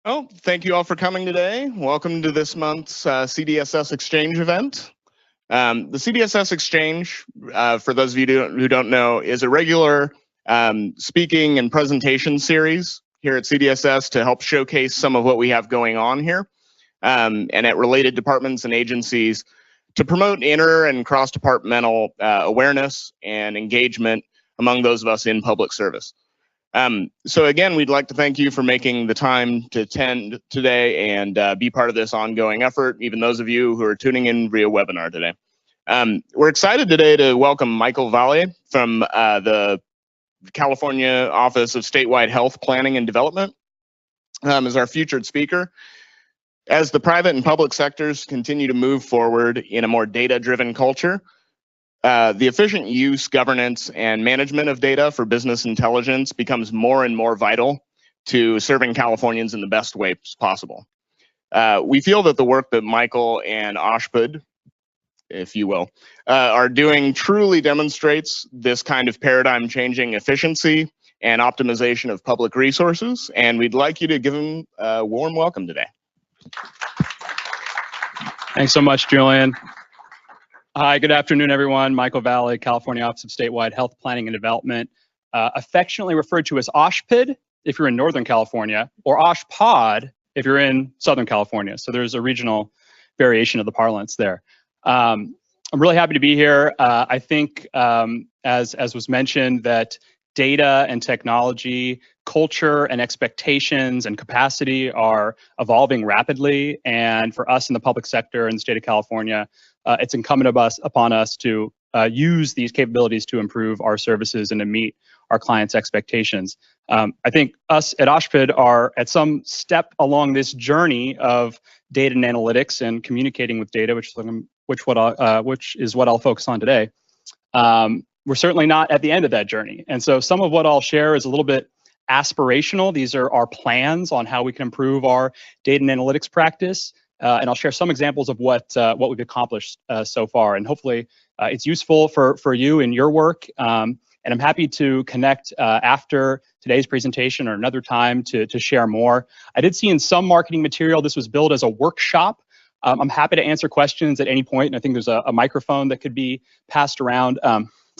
Oh, thank you all for coming today. Welcome to this month's CDSS Exchange event. The CDSS Exchange, for those of you who don't know, is a regular speaking and presentation series here at CDSS to help showcase some of what we have going on here and at related departments and agencies to promote inter and cross-departmental awareness and engagement among those of us in public service. So again, we'd like to thank you for making the time to attend today and be part of this ongoing effort, even those of you who are tuning in via webinar today. We're excited today to welcome Michael Valle from the California Office of Statewide Health Planning and Development as our featured speaker. As the private and public sectors continue to move forward in a more data-driven culture, the efficient use, governance, and management of data for business intelligence becomes more and more vital to serving Californians in the best ways possible. We feel that the work that Michael and OSHPD, if you will, are doing truly demonstrates this kind of paradigm-changing efficiency and optimization of public resources, and we'd like you to give them a warm welcome today. Thanks so much, Julian. Hi, good afternoon, everyone. Michael Valle, California Office of Statewide Health Planning and Development, affectionately referred to as OSHPD if you're in Northern California, or OSHPOD if you're in Southern California. So there's a regional variation of the parlance there. I'm really happy to be here. I think, as was mentioned, that data and technology, culture and expectations and capacity are evolving rapidly. And for us in the public sector in the state of California, it's incumbent upon us to use these capabilities to improve our services and to meet our clients' expectations. I think us at OSHPD are at some step along this journey of data and analytics and communicating with data, which is what I'll focus on today. We're certainly not at the end of that journey. And so some of what I'll share is a little bit aspirational. These are our plans on how we can improve our data and analytics practice. And I'll share some examples of what we've accomplished so far. And hopefully it's useful for you in your work. And I'm happy to connect after today's presentation or another time to share more. I did see in some marketing material, this was billed as a workshop. I'm happy to answer questions at any point. And I think there's a microphone that could be passed around.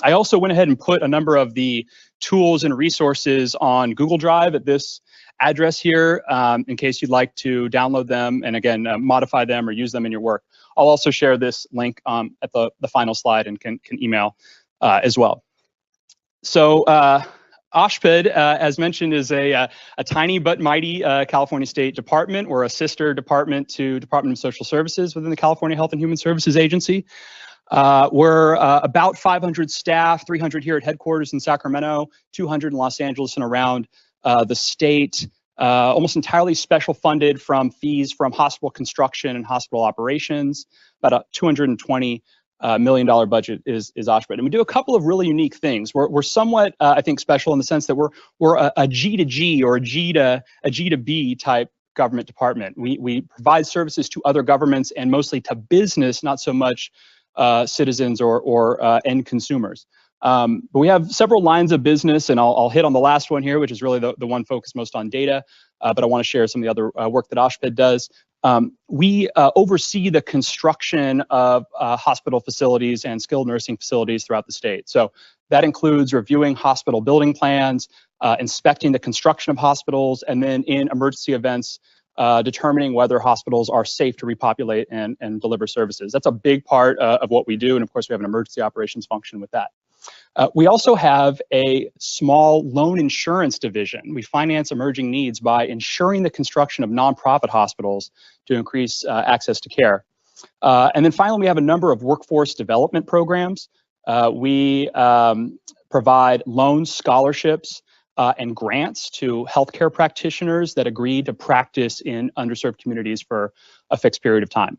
I also went ahead and put a number of the tools and resources on Google Drive at this address here in case you'd like to download them and again, modify them or use them in your work. I'll also share this link at the final slide and can email as well. So OSHPD, as mentioned, is a tiny but mighty California State Department. We're a sister department to Department of Social Services within the California Health and Human Services Agency. We're about 500 staff, 300 here at headquarters in Sacramento, 200 in Los Angeles and around the state, almost entirely special funded from fees from hospital construction and hospital operations. About a $220 million budget is OSHPD. And we do a couple of really unique things. We're somewhat, I think, special in the sense that we're a G to G or a G to B type government department. We provide services to other governments and mostly to business, not so much citizens or end consumers. But we have several lines of business, and I'll hit on the last one here, which is really the one focused most on data, but I want to share some of the other work that OSHPD does. We oversee the construction of hospital facilities and skilled nursing facilities throughout the state. So that includes reviewing hospital building plans, inspecting the construction of hospitals, and then in emergency events, determining whether hospitals are safe to repopulate and deliver services. That's a big part of what we do. And of course, we have an emergency operations function with that. We also have a small loan insurance division. We finance emerging needs by insuring the construction of nonprofit hospitals to increase access to care. And then finally, we have a number of workforce development programs. We provide loans, scholarships, and grants to healthcare practitioners that agree to practice in underserved communities for a fixed period of time.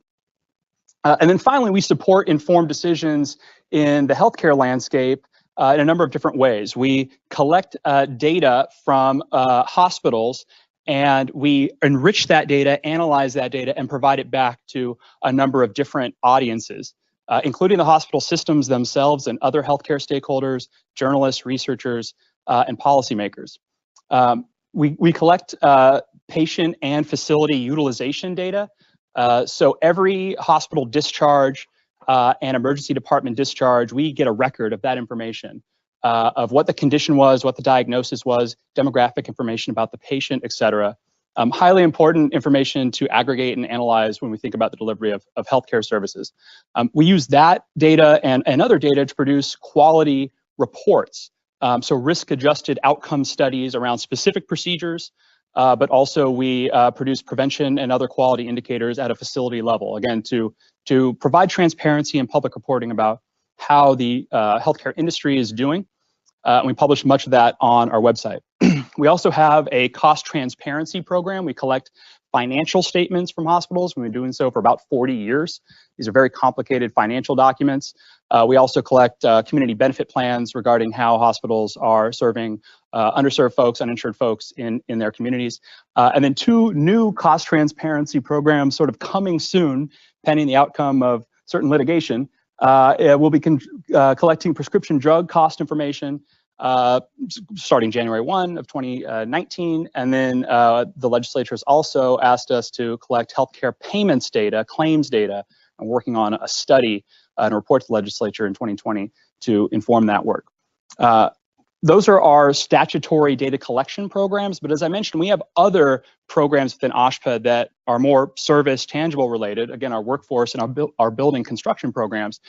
And then finally, we support informed decisions in the healthcare landscape in a number of different ways. We collect data from hospitals, and we enrich that data, analyze that data, and provide it back to a number of different audiences, including the hospital systems themselves and other healthcare stakeholders, journalists, researchers, and policymakers. We collect patient and facility utilization data. So every hospital discharge and emergency department discharge, we get a record of that information, of what the condition was, what the diagnosis was, demographic information about the patient, et cetera. Highly important information to aggregate and analyze when we think about the delivery of healthcare services. We use that data and other data to produce quality reports. So risk-adjusted outcome studies around specific procedures, but also we produce prevention and other quality indicators at a facility level, again, to provide transparency and public reporting about how the healthcare industry is doing. And we publish much of that on our website. We also have a cost transparency program. We collect financial statements from hospitals. We've been doing so for about 40 years. These are very complicated financial documents. We also collect community benefit plans regarding how hospitals are serving underserved folks, uninsured folks in their communities. And then 2 new cost transparency programs sort of coming soon, pending the outcome of certain litigation. We'll be collecting prescription drug cost information starting January 1 of 2019. And then the legislature has also asked us to collect healthcare payments data, claims data, and working on a study and a report to the legislature in 2020 to inform that work. Those are our statutory data collection programs, but as I mentioned, we have other programs within OSHPA that are more service tangible related, again, our workforce and our building construction programs.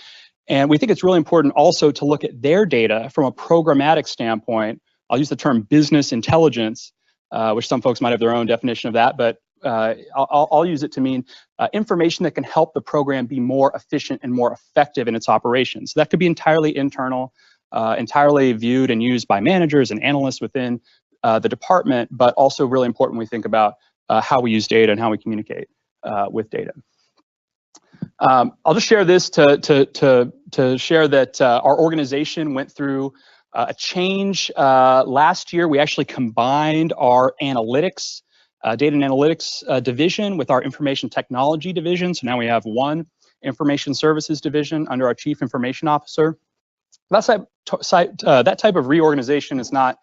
And we think it's really important also to look at their data from a programmatic standpoint. I'll use the term business intelligence, which some folks might have their own definition of that, but I'll use it to mean information that can help the program be more efficient and more effective in its operations. So that could be entirely internal, entirely viewed and used by managers and analysts within the department, but also really important when we think about how we use data and how we communicate with data. I'll just share this to share that our organization went through a change last year. We actually combined our analytics, data and analytics division with our information technology division. So now we have one information services division under our chief information officer. That type of reorganization is not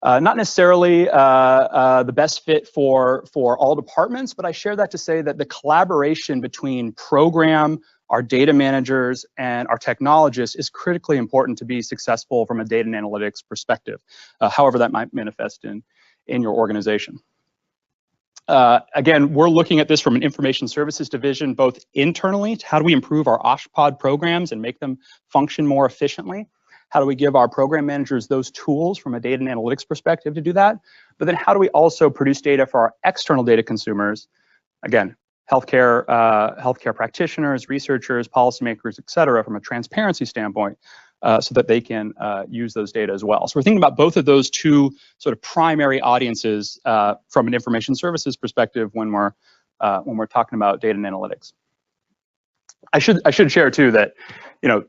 necessarily the best fit for all departments, but I share that to say that the collaboration between program, our data managers, and our technologists is critically important to be successful from a data and analytics perspective, however that might manifest in your organization. Again, we're looking at this from an information services division, both internally, how do we improve our OSHPOD programs and make them function more efficiently? How do we give our program managers those tools from a data and analytics perspective to do that? But then how do we also produce data for our external data consumers? Again, healthcare practitioners, researchers, policymakers, et cetera, from a transparency standpoint, so that they can use those data as well. So we're thinking about both of those 2 sort of primary audiences from an information services perspective when we're talking about data and analytics. I should share too that, you know,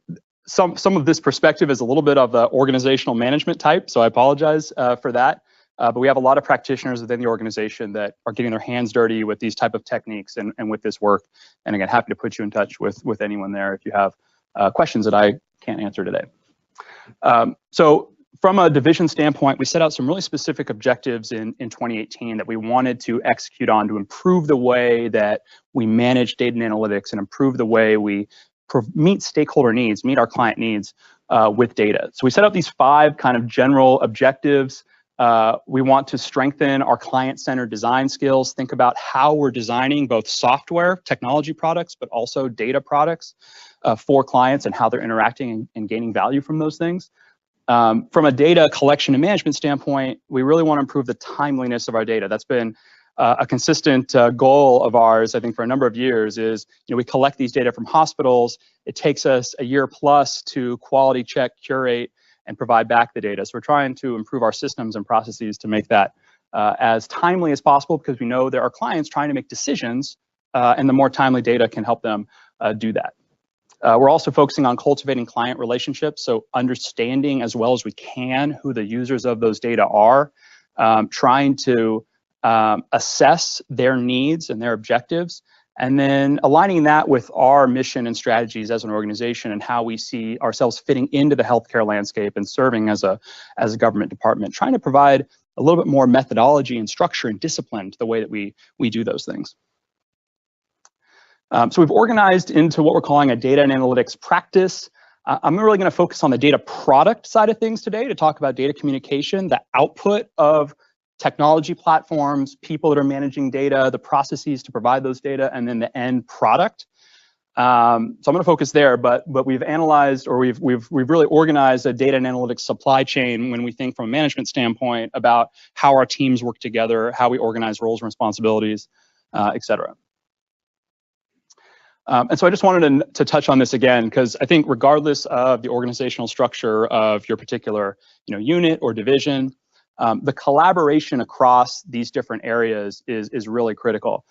some of this perspective is a little bit of the organizational management type, so I apologize for that. But we have a lot of practitioners within the organization that are getting their hands dirty with these type of techniques and with this work. And again, happy to put you in touch with anyone there if you have questions that I can't answer today. So from a division standpoint, we set out some really specific objectives in 2018 that we wanted to execute on to improve the way that we manage data and analytics and improve the way we meet stakeholder needs, meet our client needs with data. So we set out these 5 kind of general objectives. We want to strengthen our client-centered design skills, think about how we're designing both software, technology products, but also data products for clients and how they're interacting and gaining value from those things. From a data collection and management standpoint, we really want to improve the timeliness of our data. That's been a consistent goal of ours, I think, for a number of years is, you know, we collect these data from hospitals. It takes us a year plus to quality check, curate, and provide back the data. So we're trying to improve our systems and processes to make that as timely as possible because we know there are clients trying to make decisions and the more timely data can help them do that. We're also focusing on cultivating client relationships, so understanding as well as we can who the users of those data are, trying to assess their needs and their objectives, and then aligning that with our mission and strategies as an organization and how we see ourselves fitting into the healthcare landscape and serving as a government department, trying to provide a little bit more methodology and structure and discipline to the way that we do those things. So we've organized into what we're calling a data and analytics practice. I'm really going to focus on the data product side of things today to talk about data communication, the output of technology platforms, people that are managing data, the processes to provide those data, and then the end product. So I'm going to focus there, but we've analyzed, or we've really organized a data and analytics supply chain when we think from a management standpoint about how our teams work together, how we organize roles and responsibilities, et cetera. And so I just wanted to touch on this again, because I think regardless of the organizational structure of your particular unit or division, the collaboration across these different areas is really critical.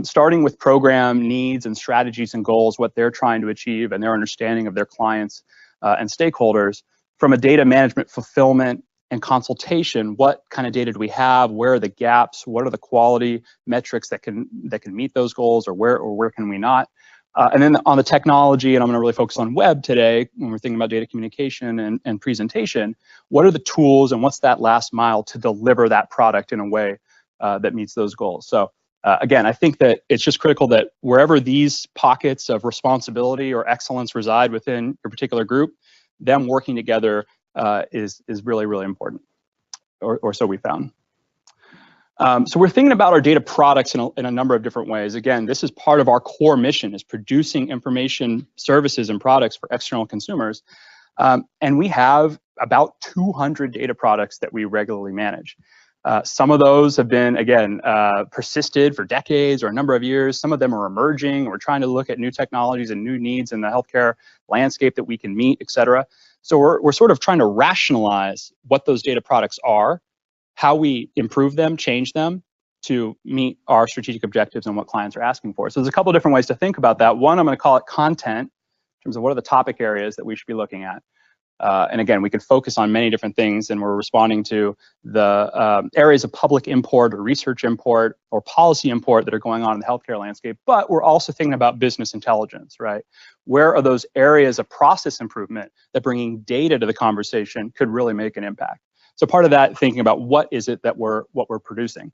Starting with program needs and strategies and goals, what they're trying to achieve and their understanding of their clients and stakeholders. From a data management, fulfillment, and consultation, what kind of data do we have? Where are the gaps? What are the quality metrics that can meet those goals, or where can we not? And then on the technology, and I'm going to really focus on web today when we're thinking about data communication and presentation, what are the tools and what's that last mile to deliver that product in a way that meets those goals? So again, I think that it's just critical that wherever these pockets of responsibility or excellence reside within your particular group, them working together is really, really important, or so we found. So we're thinking about our data products in a number of different ways. Again, this is part of our core mission, is producing information services and products for external consumers. And we have about 200 data products that we regularly manage. Some of those have been, again, persisted for decades or a number of years. Some of them are emerging. We're trying to look at new technologies and new needs in the healthcare landscape that we can meet, et cetera. So we're sort of trying to rationalize what those data products are, how we improve them, change them to meet our strategic objectives and what clients are asking for. So there's a couple of different ways to think about that. One, I'm going to call it content, in terms of what are the topic areas that we should be looking at. And again, we could focus on many different things, and we're responding to the areas of public import or research import or policy import that are going on in the healthcare landscape. But we're also thinking about business intelligence, right? Where are those areas of process improvement that bringing data to the conversation could really make an impact? So part of that, thinking about what is it that we're producing.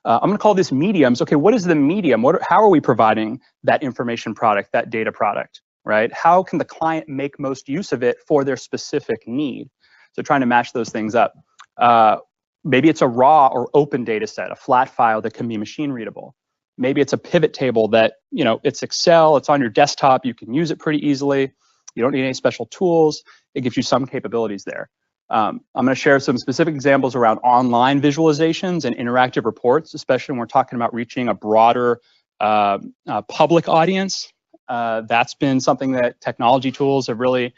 I'm going to call this mediums. Okay, what is the medium? How are we providing that information product, that data product, right? How can the client make most use of it for their specific need? So trying to match those things up. Maybe it's a raw or open data set, a flat file that can be machine readable. Maybe it's a pivot table that, it's Excel, it's on your desktop, you can use it pretty easily. You don't need any special tools. It gives you some capabilities there. I'm going to share some specific examples around online visualizations and interactive reports, especially when we're talking about reaching a broader public audience. That's been something that technology tools have really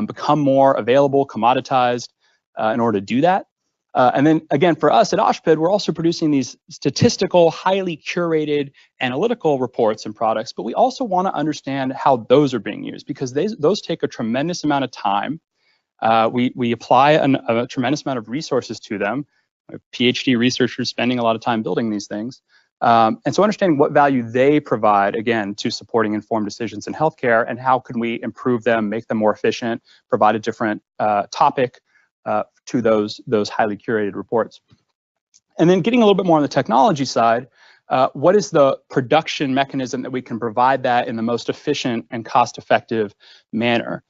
become more available, commoditized in order to do that. And then again, for us at OSHPD, we're also producing these statistical, highly curated analytical reports and products, but we also want to understand how those are being used, because those take a tremendous amount of time. We apply a tremendous amount of resources to them. PhD researchers spending a lot of time building these things. And so understanding what value they provide, again, to supporting informed decisions in healthcare, and how can we improve them, make them more efficient, provide a different topic to those highly curated reports. And then getting a little bit more on the technology side, what is the production mechanism that we can provide that in the most efficient and cost-effective manner?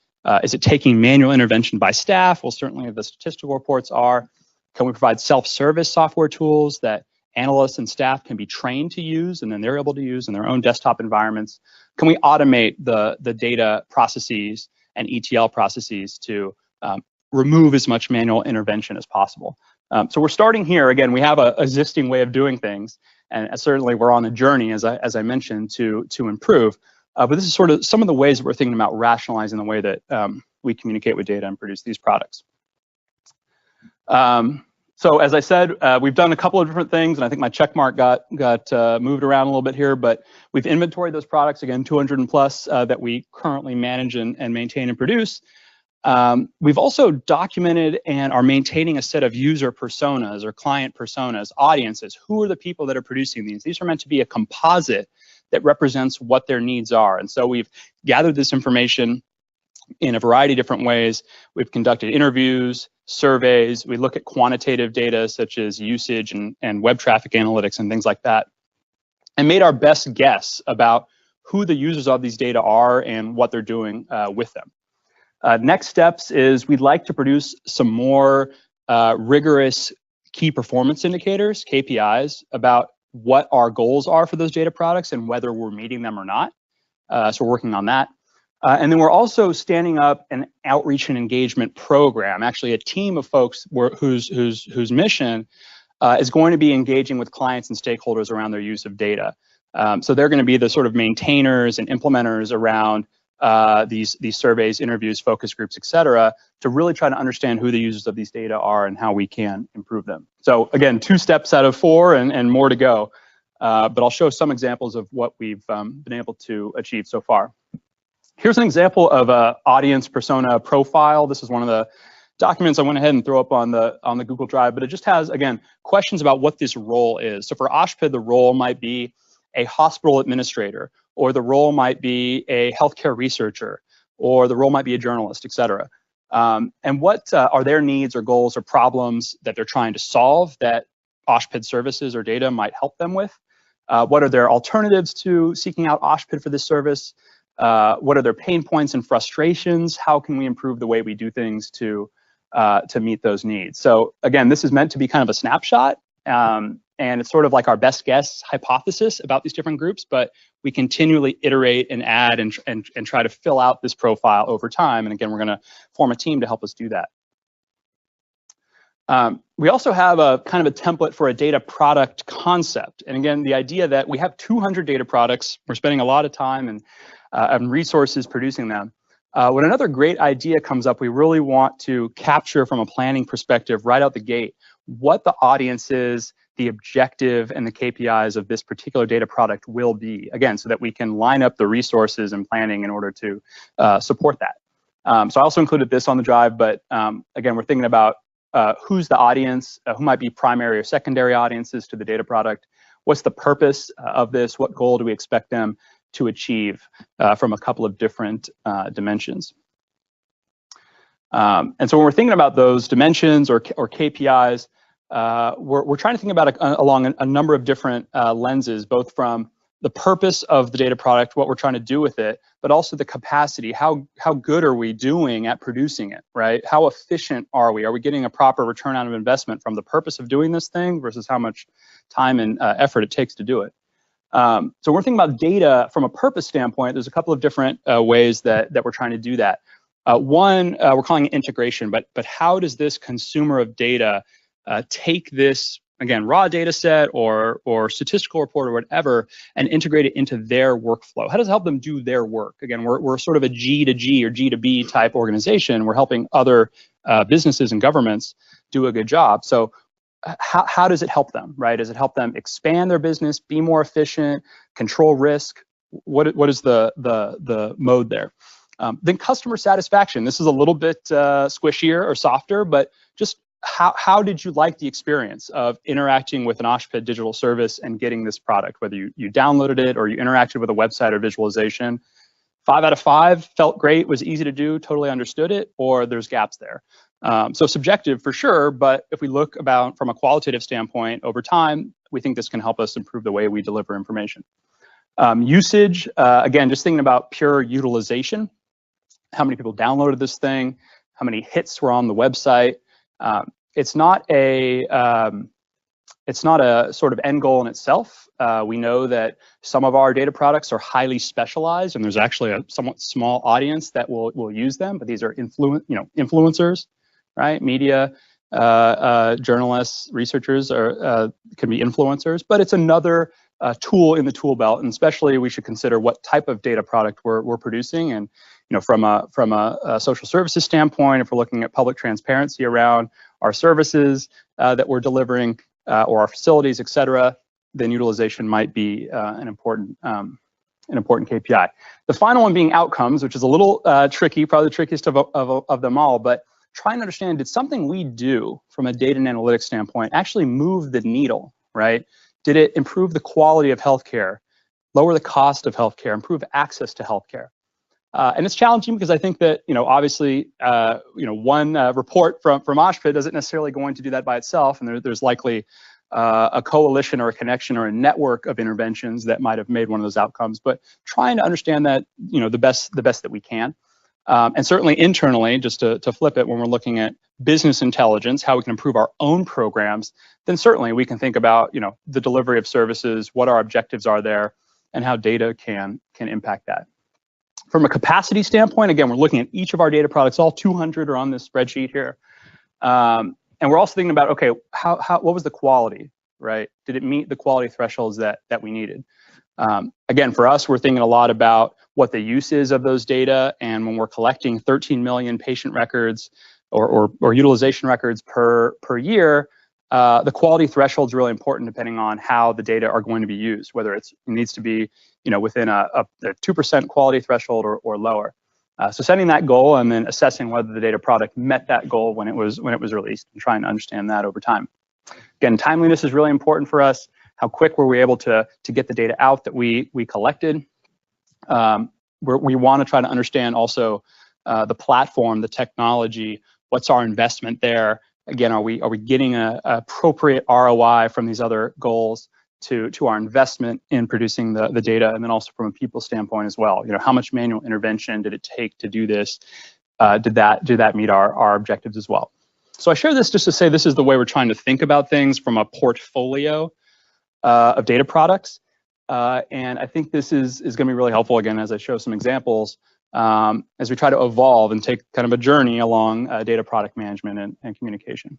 Is it taking manual intervention by staff? Well, certainly the statistical reports are. Can we provide self-service software tools that analysts and staff can be trained to use, and then they're able to use in their own desktop environments? Can we automate the data processes and ETL processes to remove as much manual intervention as possible? So we're starting here. Again, we have an existing way of doing things, and certainly we're on a journey, as I mentioned, to improve. But this is sort of some of the ways that we're thinking about rationalizing the way that we communicate with data and produce these products. So as I said, we've done a couple of different things, and I think my check mark got moved around a little bit here, but we've inventoried those products, again, 200 and plus that we currently manage and maintain and produce. We've also documented and are maintaining a set of user personas or client personas, audiences. Who are the people that are producing these? These are meant to be a composite that represents what their needs are. And so we've gathered this information in a variety of different ways. We've conducted interviews, surveys. We look at quantitative data such as usage and web traffic analytics and things like that, and made our best guess about who the users of these data are and what they're doing with them. Next steps is we'd like to produce some more rigorous key performance indicators, KPIs, about what our goals are for those data products and whether we're meeting them or not. So we're working on that. And then we're also standing up an outreach and engagement program, actually a team of folks whose mission is going to be engaging with clients and stakeholders around their use of data. So they're going to be the sort of maintainers and implementers around these surveys, interviews, focus groups, et cetera, to really try to understand who the users of these data are and how we can improve them. So again, 2 steps out of 4 and more to go. But I'll show some examples of what we've been able to achieve so far. Here's an example of an audience persona profile. This is one of the documents I went ahead and throw up on the Google Drive, but it just has, again, questions about what this role is. So for OSHPD, the role might be a hospital administrator, or the role might be a healthcare researcher, or the role might be a journalist, et cetera. And what are their needs or goals or problems that they're trying to solve that OSHPD services or data might help them with? What are their alternatives to seeking out OSHPD for this service? What are their pain points and frustrations? How can we improve the way we do things to meet those needs? So again, this is meant to be kind of a snapshot, and it's sort of like our best guess hypothesis about these different groups, but we continually iterate and add and try to fill out this profile over time. And again, we're going to form a team to help us do that. We also have a kind of a template for a data product concept. And again, the idea that we have 200 data products, we're spending a lot of time and resources producing them. When another great idea comes up, we really want to capture from a planning perspective right out the gate what the audience is, the objective, and the KPIs of this particular data product will be, again, so that we can line up the resources and planning in order to support that. So I also included this on the drive, but again, we're thinking about who's the audience, who might be primary or secondary audiences to the data product, what's the purpose of this, what goal do we expect them to achieve from a couple of different dimensions. And so when we're thinking about those dimensions or KPIs, we're trying to think about it along a number of different lenses, both from the purpose of the data product, what we're trying to do with it, but also the capacity. How good are we doing at producing it, right? How efficient are we? Are we getting a proper return on investment from the purpose of doing this thing versus how much time and effort it takes to do it? So we're thinking about data from a purpose standpoint. There's a couple of different ways that we're trying to do that. One, we're calling it integration, but how does this consumer of data take this, again, raw data set or statistical report or whatever, and integrate it into their workflow? How does it help them do their work? Again, we're sort of a G to G or G to B type organization. We're helping other businesses and governments do a good job. So how does it help them, right? Does it help them expand their business, be more efficient, control risk? What is the mode there? Then customer satisfaction. This is a little bit squishier or softer, but just how did you like the experience of interacting with an OSHPD digital service and getting this product, whether you downloaded it or you interacted with a website or visualization? 5 out of 5 felt great, was easy to do, totally understood it, or there's gaps there. So subjective for sure, but if we look about from a qualitative standpoint over time, we think this can help us improve the way we deliver information. Usage, again, just thinking about pure utilization. How many people downloaded this thing? How many hits were on the website? It's not a sort of end goal in itself. We know that some of our data products are highly specialized, and there's actually a somewhat small audience that will use them. But these are influencers, right? Media, journalists, researchers can be influencers. But it's another tool in the tool belt, and especially we should consider what type of data product we're producing. And from a social services standpoint, if we're looking at public transparency around our services that we're delivering or our facilities, et cetera, then utilization might be an important KPI. The final one being outcomes, which is a little tricky, probably the trickiest of them all, but try and understand, did something we do from a data and analytics standpoint actually move the needle, right? Did it improve the quality of healthcare, lower the cost of healthcare, improve access to healthcare? And it's challenging because I think that, obviously, one report from OSHPD isn't necessarily going to do that by itself, and there's likely a coalition or a connection or a network of interventions that might have made one of those outcomes. But trying to understand that, the best that we can, and certainly internally, just to flip it, when we're looking at business intelligence, how we can improve our own programs, then certainly we can think about, the delivery of services, what our objectives are there, and how data can impact that. From a capacity standpoint, again, we're looking at each of our data products. All 200 are on this spreadsheet here. And we're also thinking about, okay, what was the quality, right? Did it meet the quality thresholds that we needed? Again, for us, we're thinking a lot about what the use is of those data. And when we're collecting 13 million patient records or utilization records per year, the quality threshold is really important depending on how the data are going to be used, whether it needs to be within a 2% quality threshold or lower. So setting that goal and then assessing whether the data product met that goal when it was released, and trying to understand that over time. Again, timeliness is really important for us. How quick were we able to get the data out that we collected? We want to try to understand also the platform, the technology. What's our investment there? Again, are we getting a appropriate ROI from these other goals to our investment in producing the data, and then also from a people standpoint as well? How much manual intervention did it take to do this? Did that meet our objectives as well? So I share this just to say this is the way we're trying to think about things from a portfolio of data products, and I think this is going to be really helpful, again, as I show some examples, as we try to evolve and take kind of a journey along data product management and communication.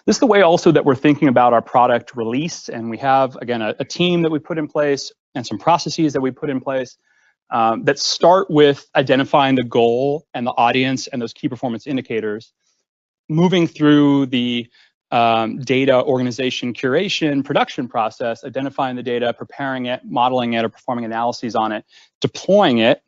This is the way also that we're thinking about our product release, and we have, again, a team that we put in place and some processes that we put in place that start with identifying the goal and the audience and those key performance indicators, moving through the data organization, curation, production process, identifying the data, preparing it, modeling it, or performing analyses on it, deploying it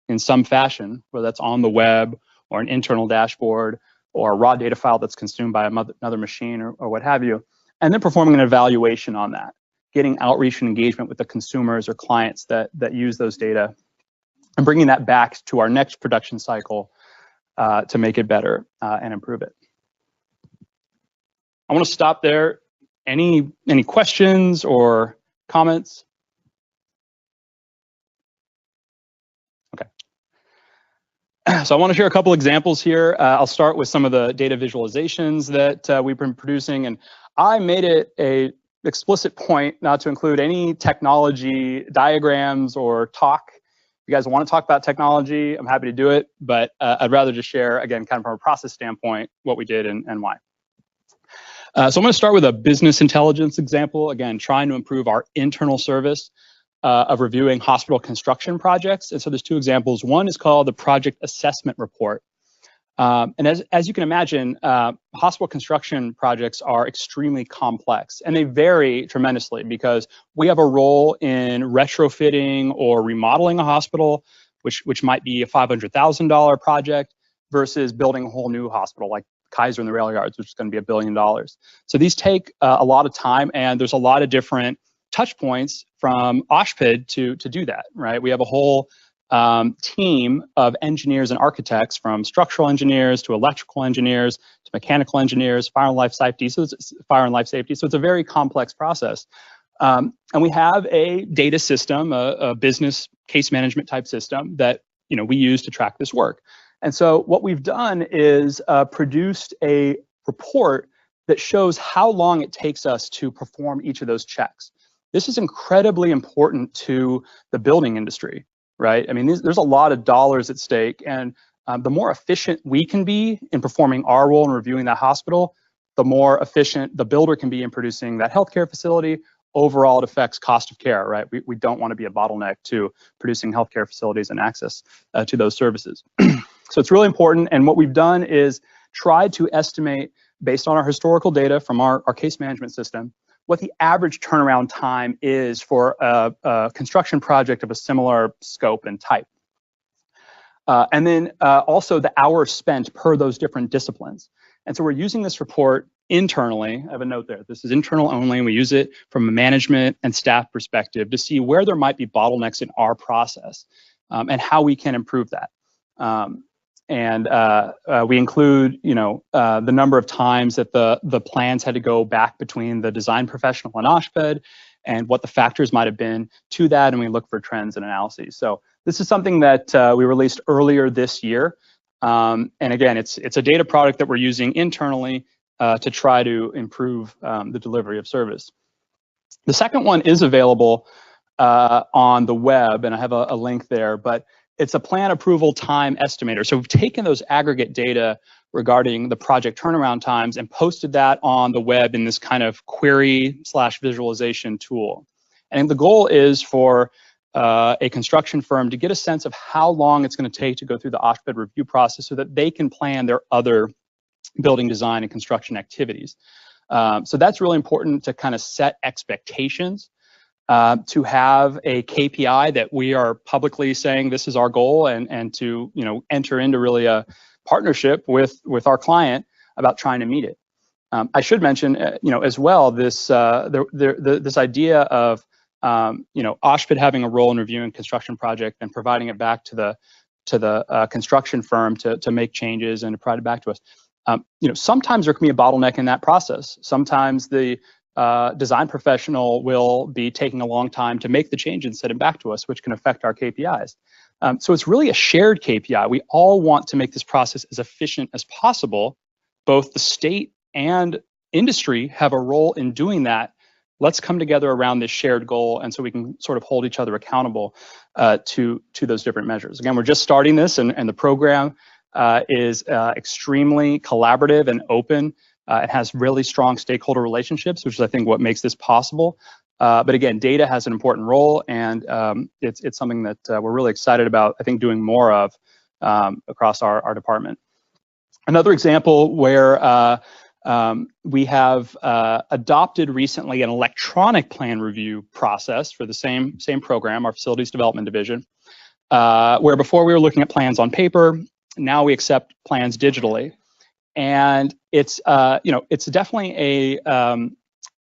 in some fashion, whether that's on the web or an internal dashboard or a raw data file that's consumed by another machine or what have you, and then performing an evaluation on that, getting outreach and engagement with the consumers or clients that use those data, and bringing that back to our next production cycle to make it better and improve it. I want to stop there. Any questions or comments? So I want to share a couple examples here. I'll start with some of the data visualizations that we've been producing, and I made it a explicit point not to include any technology diagrams or talk. If you guys want to talk about technology, I'm happy to do it, but I'd rather just share, again, kind of from a process standpoint, what we did and why. So I'm going to start with a business intelligence example, again, trying to improve our internal service of reviewing hospital construction projects. And so there's two examples. One is called the Project Assessment Report. And as you can imagine, hospital construction projects are extremely complex, and they vary tremendously because we have a role in retrofitting or remodeling a hospital, which might be a $500,000 project, versus building a whole new hospital like Kaiser and the rail yards, which is going to be $1 billion. So these take a lot of time, and there's a lot of different touch points from OSHPD to do that, right? We have a whole team of engineers and architects, from structural engineers to electrical engineers to mechanical engineers, fire and life safety. So it's a very complex process. And we have a data system, a business case management type system that we use to track this work. And so what we've done is produced a report that shows how long it takes us to perform each of those checks. This is incredibly important to the building industry, right? I mean, there's a lot of dollars at stake, and the more efficient we can be in performing our role in reviewing that hospital, the more efficient the builder can be in producing that healthcare facility. Overall, it affects cost of care, right? We don't want to be a bottleneck to producing healthcare facilities and access to those services. So it's really important, and what we've done is tried to estimate, based on our historical data from our case management system, what the average turnaround time is for a construction project of a similar scope and type. And then also the hours spent per those different disciplines. And so we're using this report internally. I have a note there. This is internal only, and we use it from a management and staff perspective to see where there might be bottlenecks in our process. and how we can improve that. We include, the number of times that the plans had to go back between the design professional and OSHPD, and what the factors might have been to that, and we look for trends and analyses. So this is something that we released earlier this year, and again, it's a data product that we're using internally to try to improve the delivery of service. The second one is available on the web, and I have a link there, but it's a plan approval time estimator. So we've taken those aggregate data regarding the project turnaround times and posted that on the web in this kind of query/visualization tool. And the goal is for a construction firm to get a sense of how long it's going to take to go through the OSHPD review process so that they can plan their other building design and construction activities. So that's really important to kind of set expectations. To have a KPI that we are publicly saying this is our goal, and to enter into really a partnership with our client about trying to meet it. I should mention as well this this idea of OSHPD having a role in reviewing construction project and providing it back to the construction firm to make changes and to provide it back to us. Sometimes there can be a bottleneck in that process. Sometimes the design professional will be taking a long time to make the change and send it back to us, which can affect our KPIs. So it's really a shared KPI. We all want to make this process as efficient as possible. Both the state and industry have a role in doing that. Let's come together around this shared goal, and so we can sort of hold each other accountable to those different measures. Again, we're just starting this, and the program is extremely collaborative and open. It has really strong stakeholder relationships, which is, I think, what makes this possible. But again, data has an important role, and it's something that we're really excited about, I think, doing more of across our department. Another example where we have adopted recently an electronic plan review process for the same program, our Facilities Development Division, where before we were looking at plans on paper, now we accept plans digitally. And it's definitely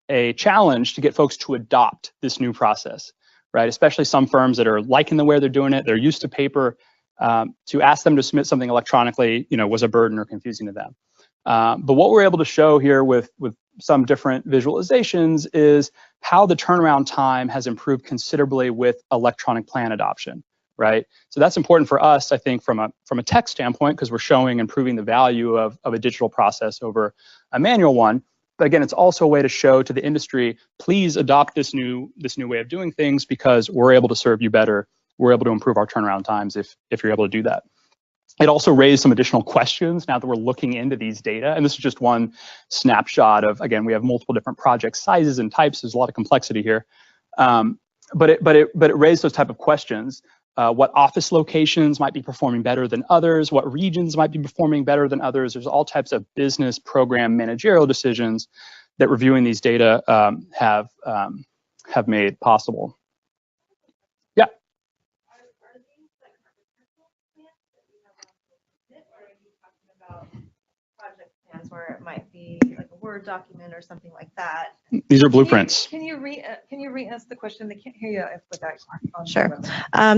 a challenge to get folks to adopt this new process, right? Especially some firms that are liking the way they're doing it, they're used to paper. To ask them to submit something electronically, was a burden or confusing to them. But what we're able to show here with some different visualizations is how the turnaround time has improved considerably with electronic plan adoption. Right, so that's important for us, I think, from a tech standpoint, because we're showing and proving the value of a digital process over a manual one. But again, it's also a way to show to the industry, please adopt this new way of doing things, because we're able to serve you better. We're able to improve our turnaround times if you're able to do that. It also raised some additional questions now that we're looking into these data, and this is just one snapshot of, again, we have multiple different project sizes and types. There's a lot of complexity here, but it raised those type of questions. What office locations might be performing better than others, what regions might be performing better than others. There's all types of business program managerial decisions that reviewing these data have made possible. Yeah. Are these like architectural plans that we have on the or are you talking about project plans where it might be like a Word document or something like that? These are blueprints. Can you re-ask the question? They can't hear you without. Sure.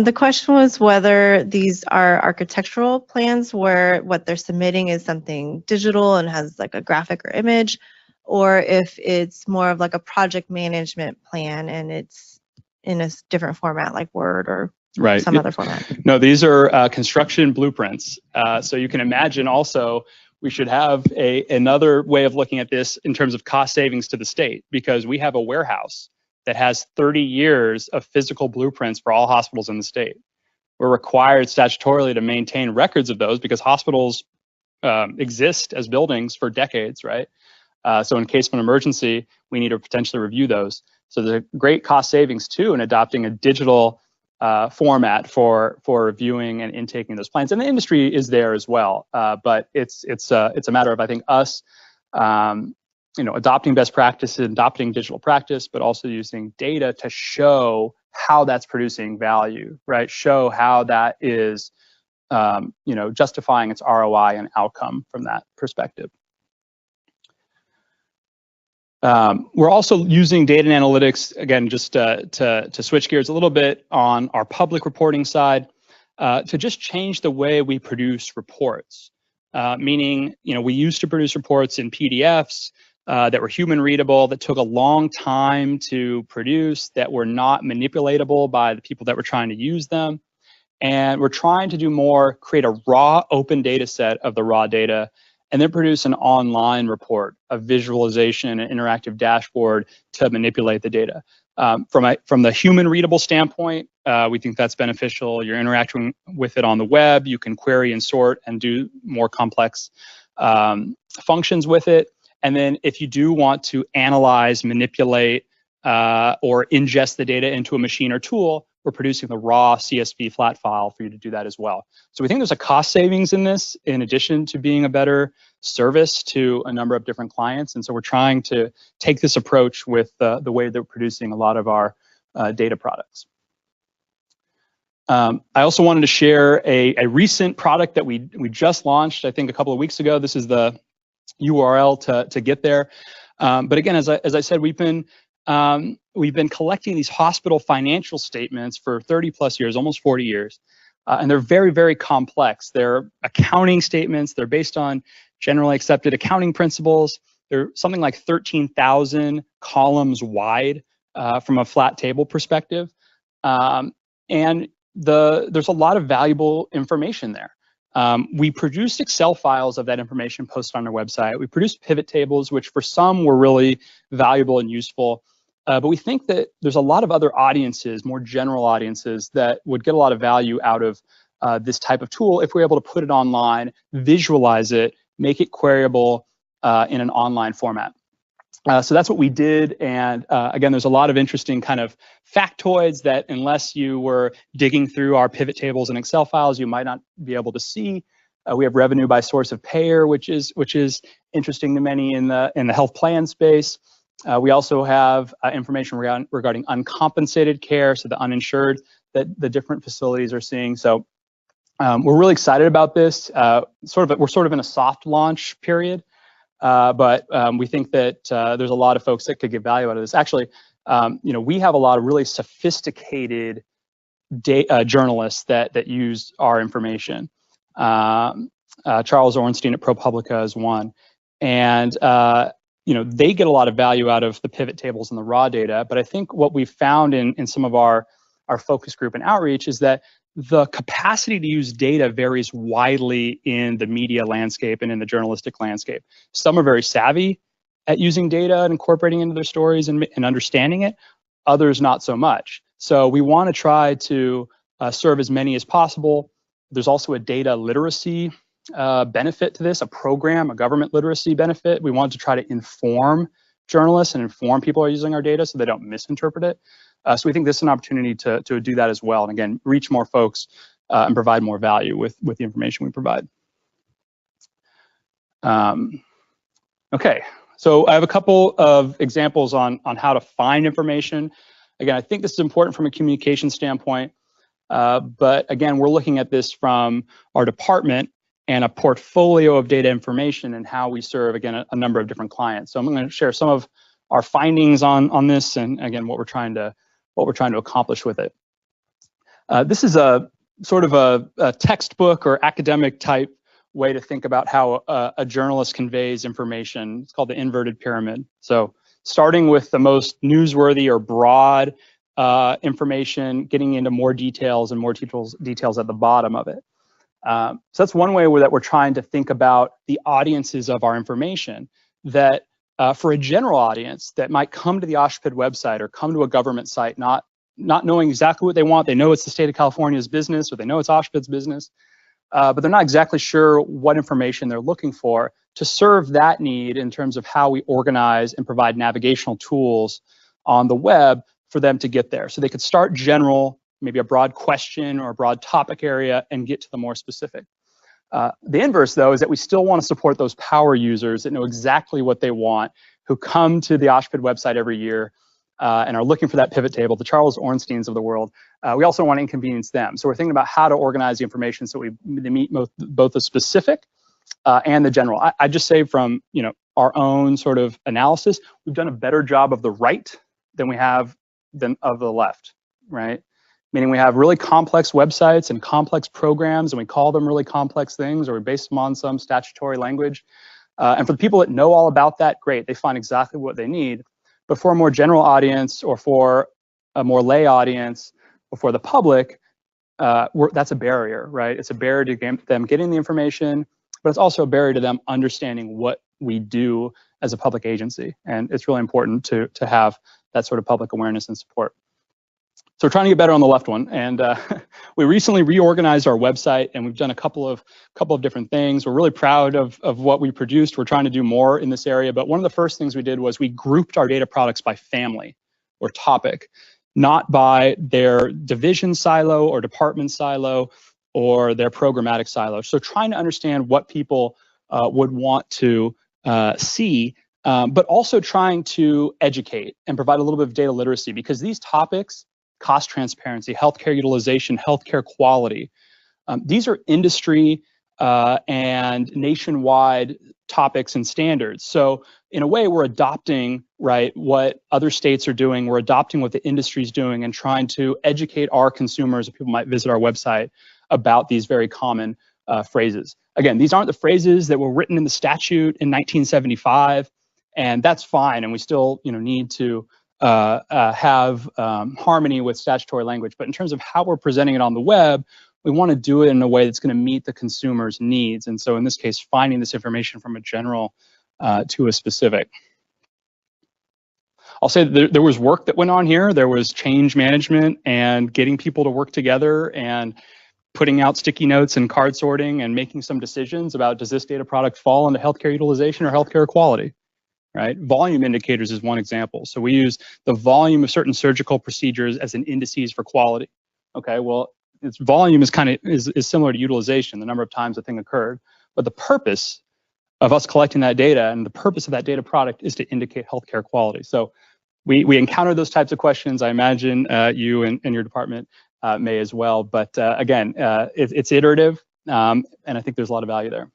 The question was whether these are architectural plans where what they're submitting is something digital and has like a graphic or image, or if it's more of like a project management plan and it's in a different format like Word or some other format. No, these are construction blueprints. So you can imagine also we should have another way of looking at this in terms of cost savings to the state, because we have a warehouse that has 30 years of physical blueprints for all hospitals in the state. We're required statutorily to maintain records of those because hospitals exist as buildings for decades, right? So in case of an emergency, we need to potentially review those. So there's a great cost savings too in adopting a digital format for reviewing and intaking those plans, and the industry is there as well. But it's a matter of, I think, us adopting best practices, adopting digital practice, but also using data to show how that's producing value, right? Show how that is justifying its ROI and outcome from that perspective. We're also using data and analytics, again, just to switch gears a little bit on our public reporting side. to just change the way we produce reports. Meaning, we used to produce reports in PDFs that were human readable, that took a long time to produce, that were not manipulatable by the people that were trying to use them. And we're trying to do more, create a raw open data set of the raw data, and then produce an online report, a visualization, an interactive dashboard to manipulate the data. From the human readable standpoint, we think that's beneficial. You're interacting with it on the web. You can query and sort and do more complex functions with it. And then if you do want to analyze, manipulate, or ingest the data into a machine or tool, we're producing the raw CSV flat file for you to do that as well. So we think there's a cost savings in this, in addition to being a better service to a number of different clients. And so we're trying to take this approach with the way that we're producing a lot of our data products. I also wanted to share a recent product that we just launched, I think a couple of weeks ago. This is the URL to get there. But again, as I said, we've been collecting these hospital financial statements for 30 plus years, almost 40 years. And they're very, very complex. They're accounting statements. They're based on generally accepted accounting principles. They're something like 13,000 columns wide from a flat table perspective. And there's a lot of valuable information there. We produced Excel files of that information posted on our website. We produced pivot tables, which for some were really valuable and useful. But we think that there's a lot of other audiences, more general audiences, that would get a lot of value out of this type of tool if we're able to put it online, visualize it, make it queryable in an online format. So that's what we did. And again, there's a lot of interesting kind of factoids that unless you were digging through our pivot tables and Excel files, you might not be able to see. We have revenue by source of payer, which is interesting to many in the health plan space. We also have information regarding uncompensated care, so the uninsured that the different facilities are seeing. So we're really excited about this. We're sort of in a soft launch period, but we think that there's a lot of folks that could get value out of this. Actually, we have a lot of really sophisticated journalists that use our information. Charles Ornstein at ProPublica is one, and they get a lot of value out of the pivot tables and the raw data. But I think what we've found in some of our focus group and outreach is that the capacity to use data varies widely in the media landscape and in the journalistic landscape. Some are very savvy at using data and incorporating into their stories and understanding it, others not so much. So we want to try to serve as many as possible. There's also a data literacy benefit to this, a government literacy benefit. We want to try to inform journalists and inform people who are using our data so they don't misinterpret it. So we think this is an opportunity to do that as well. And again, reach more folks and provide more value with the information we provide. Okay, so I have a couple of examples on how to find information. Again, I think this is important from a communication standpoint, but again, we're looking at this from our department and a portfolio of data information and how we serve, again, a number of different clients. So I'm going to share some of our findings on this, and again, what we're trying to accomplish with it. This is a sort of a textbook or academic type way to think about how a journalist conveys information. It's called the inverted pyramid. So starting with the most newsworthy or broad information, getting into more details and more details at the bottom of it. So that's one way that we're trying to think about the audiences of our information, that for a general audience that might come to the OSHPD website or come to a government site not knowing exactly what they want. They know it's the state of California's business, or they know it's OSHPD's business, but they're not exactly sure what information they're looking for. To serve that need in terms of how we organize and provide navigational tools on the web for them to get there. So they could start general, maybe a broad question or a broad topic area, and get to the more specific. The inverse, though, is that we still want to support those power users that know exactly what they want, who come to the OSHPD website every year and are looking for that pivot table, the Charles Ornsteins of the world. We also want to inconvenience them. So we're thinking about how to organize the information so we meet both the specific and the general. I just say from our own sort of analysis, we've done a better job of the right than we have of the left, right? meaning we have really complex websites and complex programs, and we call them really complex things, or we base them on some statutory language. And for the people that know all about that, great, they find exactly what they need. But for a more general audience, or for a more lay audience, or for the public, that's a barrier, right? It's a barrier to them getting the information, but it's also a barrier to them understanding what we do as a public agency. And it's really important to have that sort of public awareness and support. So we're trying to get better on the left one, and we recently reorganized our website, and we've done a couple of different things. We're really proud of what we produced. We're trying to do more in this area, but one of the first things we did was we grouped our data products by family or topic, not by their division silo or department silo or their programmatic silo. So trying to understand what people would want to see, but also trying to educate and provide a little bit of data literacy, because these topics, cost transparency, healthcare utilization, healthcare quality, these are industry and nationwide topics and standards. So in a way, we're adopting, right, what other states are doing. We're adopting what the industry is doing and trying to educate our consumers, people might visit our website, about these very common phrases. Again, these aren't the phrases that were written in the statute in 1975, and that's fine. And we still, need to have harmony with statutory language. But in terms of how we're presenting it on the web, we want to do it in a way that's going to meet the consumer's needs. And so in this case, finding this information from a general to a specific. I'll say that there was work that went on here. There was change management and getting people to work together and putting out sticky notes and card sorting and making some decisions about, does this data product fall into healthcare utilization or healthcare quality, right? Volume indicators is one example. So we use the volume of certain surgical procedures as an indices for quality. Okay, well, its volume is is similar to utilization, the number of times the thing occurred, but the purpose of us collecting that data and the purpose of that data product is to indicate healthcare quality. So we encounter those types of questions. I imagine you and your department may as well, but again, it's iterative, and I think there's a lot of value there.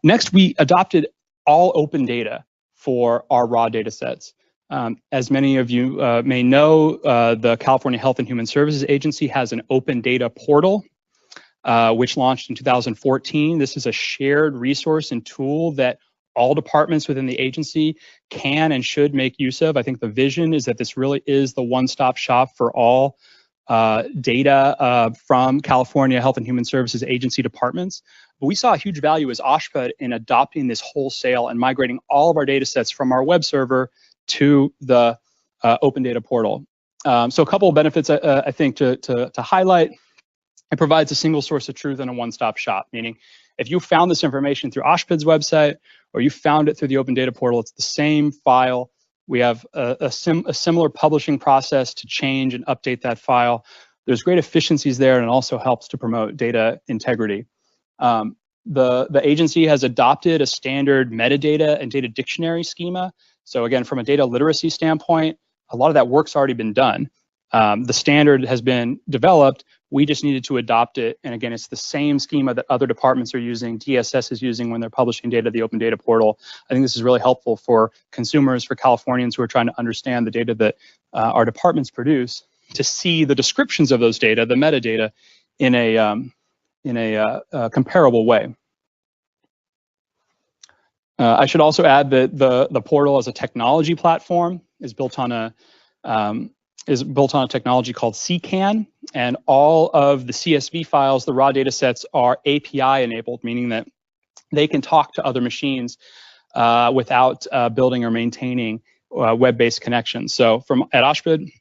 Next, we adopted all open data for our raw data sets. As many of you may know, the California Health and Human Services Agency has an open data portal, which launched in 2014. This is a shared resource and tool that all departments within the agency can and should make use of. I think the vision is that this really is the one-stop shop for all data from California Health and Human Services Agency departments. But we saw a huge value as OSHPD in adopting this wholesale and migrating all of our data sets from our web server to the open data portal. So a couple of benefits I think to highlight. It provides a single source of truth and a one-stop shop, meaning if you found this information through OSHPD's website or you found it through the open data portal, it's the same file. We have a similar publishing process to change and update that file. There's great efficiencies there, and it also helps to promote data integrity. The agency has adopted a standard metadata and data dictionary schema. So again, from a data literacy standpoint, a lot of that work's already been done. The standard has been developed. We just needed to adopt it. And again, it's the same schema that other departments are using, DSS is using when they're publishing data to the open data portal. I think this is really helpful for consumers, for Californians who are trying to understand the data that our departments produce, to see the descriptions of those data, the metadata, in a comparable way. I should also add that the portal as a technology platform is built on a technology called CCAN, and all of the CSV files, the raw data sets, are API enabled, meaning that they can talk to other machines without building or maintaining web-based connections. So at OSHPD,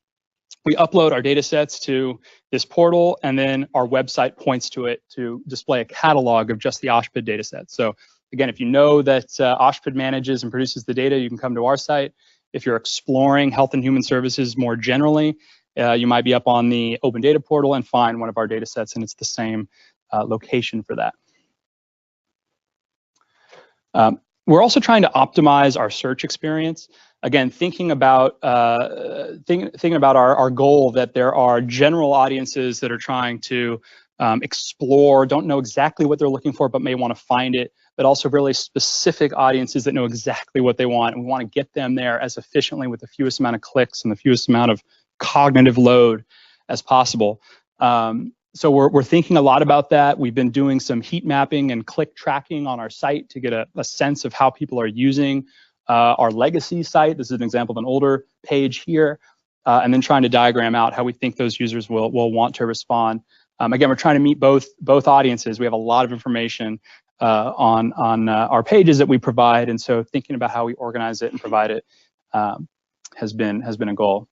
we upload our data sets to this portal, and then our website points to it to display a catalog of just the OSHPD data sets. So again, if you know that OSHPD manages and produces the data, you can come to our site. If you're exploring health and human services more generally, you might be up on the open data portal and find one of our data sets, and it's the same location for that. We're also trying to optimize our search experience. Again, thinking about our goal that there are general audiences that are trying to explore, don't know exactly what they're looking for, but may want to find it, but also really specific audiences that know exactly what they want, and we want to get them there as efficiently with the fewest amount of clicks and the fewest amount of cognitive load as possible. So we're thinking a lot about that. We've been doing some heat mapping and click tracking on our site to get a sense of how people are using our legacy site. This is an example of an older page here, and then trying to diagram out how we think those users will want to respond. Again, we're trying to meet both audiences. We have a lot of information on our pages that we provide, and so thinking about how we organize it and provide it has been a goal.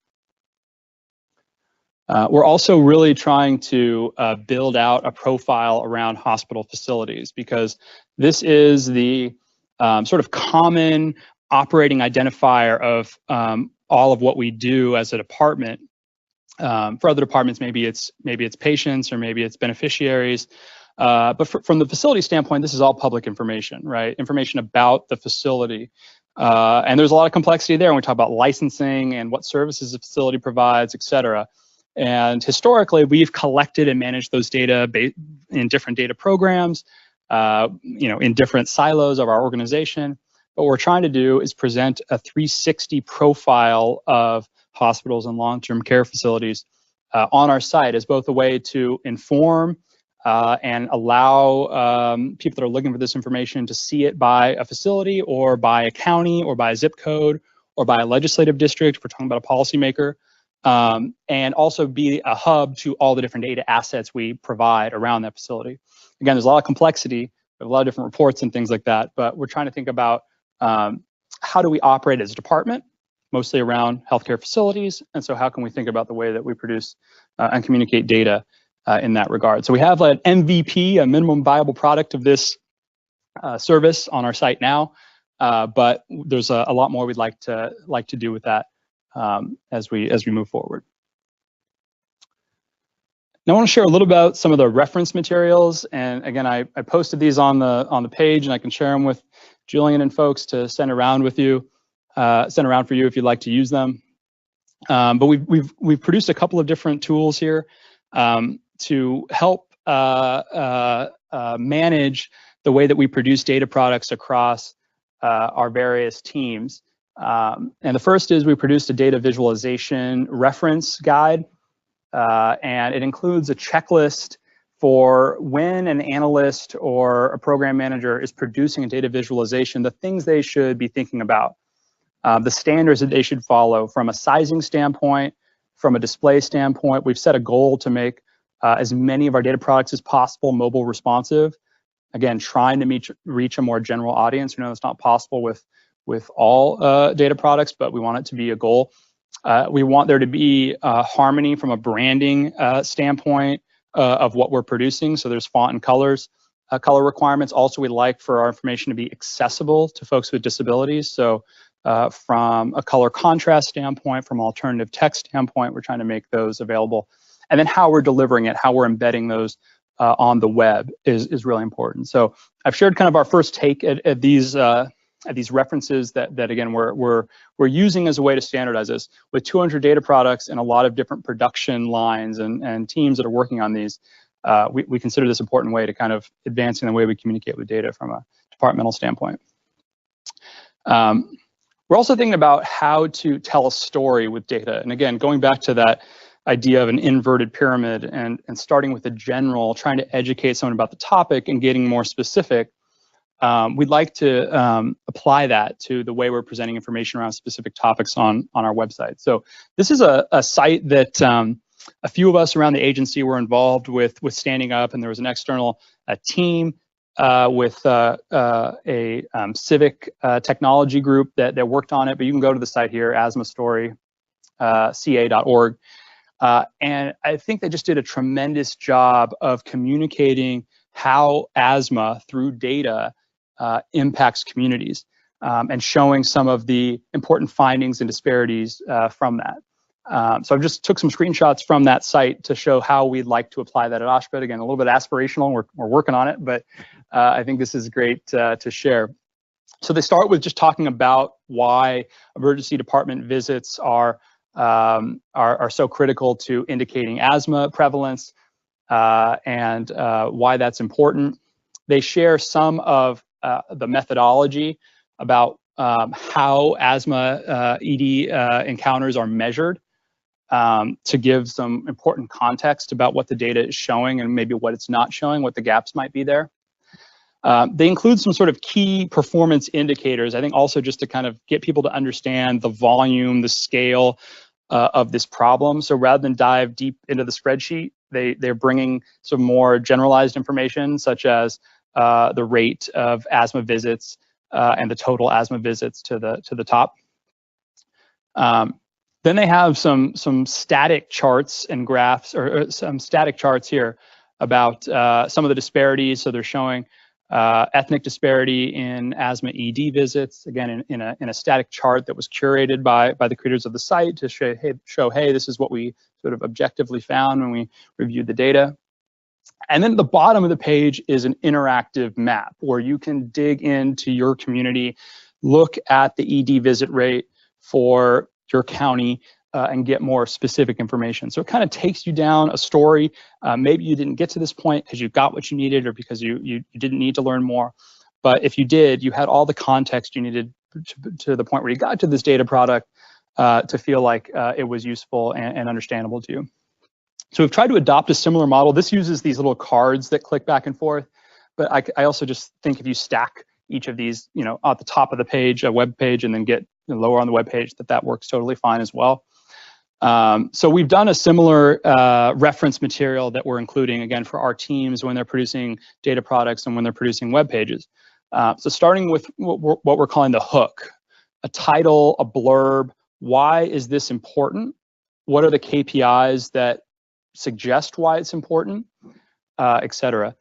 We're also really trying to build out a profile around hospital facilities, because this is the sort of common operating identifier of all of what we do as a department. For other departments, maybe it's patients or maybe it's beneficiaries. But from the facility standpoint, this is all public information, right? Information about the facility. And there's a lot of complexity there when we talk about licensing and what services the facility provides, et cetera. And historically, we've collected and managed those data in different data programs, in different silos of our organization. But what we're trying to do is present a 360 profile of hospitals and long-term care facilities on our site as both a way to inform and allow people that are looking for this information to see it by a facility or by a county or by a zip code or by a legislative district if we're talking about a policymaker. And also be a hub to all the different data assets we provide around that facility. Again, there's a lot of complexity, we have a lot of different reports and things like that, but we're trying to think about how do we operate as a department, mostly around healthcare facilities, and so how can we think about the way that we produce and communicate data in that regard. So we have an MVP, a minimum viable product of this service on our site now, but there's a lot more we'd like to do with that as we move forward. Now I want to share a little about some of the reference materials, and again, I posted these on the page, and I can share them with Julian and folks to send around for you if you'd like to use them. But we've produced a couple of different tools here to help manage the way that we produce data products across our various teams. And the first is we produced a data visualization reference guide, and it includes a checklist for when an analyst or a program manager is producing a data visualization, the things they should be thinking about, the standards that they should follow from a sizing standpoint, from a display standpoint. We've set a goal to make as many of our data products as possible mobile responsive. Again, trying to reach a more general audience. We know it's not possible with all data products, but we want it to be a goal. We want there to be harmony from a branding standpoint of what we're producing. So there's font and color requirements. Also, we'd like for our information to be accessible to folks with disabilities. So from a color contrast standpoint, from alternative text standpoint, we're trying to make those available. And then how we're delivering it, how we're embedding those on the web is really important. So I've shared kind of our first take at these references that again we're using as a way to standardize this. With 200 data products and a lot of different production lines and teams that are working on these, we consider this an important way to kind of advancing the way we communicate with data from a departmental standpoint. We're also thinking about how to tell a story with data. And again, going back to that idea of an inverted pyramid and starting with the general, trying to educate someone about the topic and getting more specific, we'd like to apply that to the way we're presenting information around specific topics on our website. So this is a site that a few of us around the agency were involved with standing up, and there was an external team with a civic technology group that worked on it, but you can go to the site here, Asthma Story, CAorg. And I think they just did a tremendous job of communicating how asthma through data impacts communities and showing some of the important findings and disparities from that. So I just took some screenshots from that site to show how we'd like to apply that at OSH. Again, a little bit aspirational, we're working on it, but I think this is great to share. So they start with just talking about why emergency department visits are so critical to indicating asthma prevalence and why that's important. They share some of the methodology about how asthma ED encounters are measured. to give some important context about what the data is showing and maybe what it's not showing, what the gaps might be there. They include some sort of key performance indicators, I think also just to kind of get people to understand the volume, the scale of this problem. So rather than dive deep into the spreadsheet, they're bringing some more generalized information, such as the rate of asthma visits and the total asthma visits to the top. Then they have some static charts and graphs, or some static charts here about some of the disparities. So they're showing ethnic disparity in asthma ED visits, again in a static chart that was curated by the creators of the site to show, hey, this is what we sort of objectively found when we reviewed the data. And then at the bottom of the page is an interactive map where you can dig into your community, look at the ED visit rate for your county, and get more specific information. So it kind of takes you down a story. Maybe you didn't get to this point because you got what you needed or because you didn't need to learn more. But if you did, you had all the context you needed to the point where you got to this data product to feel like it was useful and understandable to you. So we've tried to adopt a similar model. This uses these little cards that click back and forth. But I also just think if you stack each of these, at the top of the page, a web page, and then get lower on the web page, that works totally fine as well. So we've done a similar reference material that we're including, again, for our teams when they're producing data products and when they're producing web pages. So starting with what we're calling the hook, a title, a blurb, why is this important? What are the KPIs that suggest why it's important, et cetera.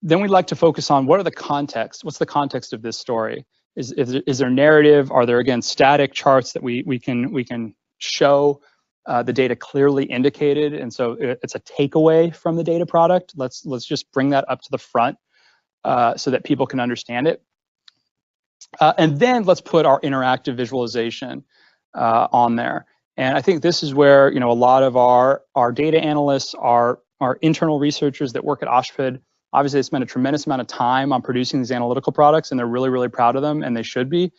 Then we'd like to focus on what are the context, what's the context of this story? Is there narrative? Are there, again, static charts that we can show the data clearly indicated, and so it's a takeaway from the data product? Let's just bring that up to the front so that people can understand it. And then let's put our interactive visualization on there. And I think this is where a lot of our data analysts, our internal researchers that work at OSHPD, obviously they spend a tremendous amount of time on producing these analytical products, and they're really, really proud of them, and they should be.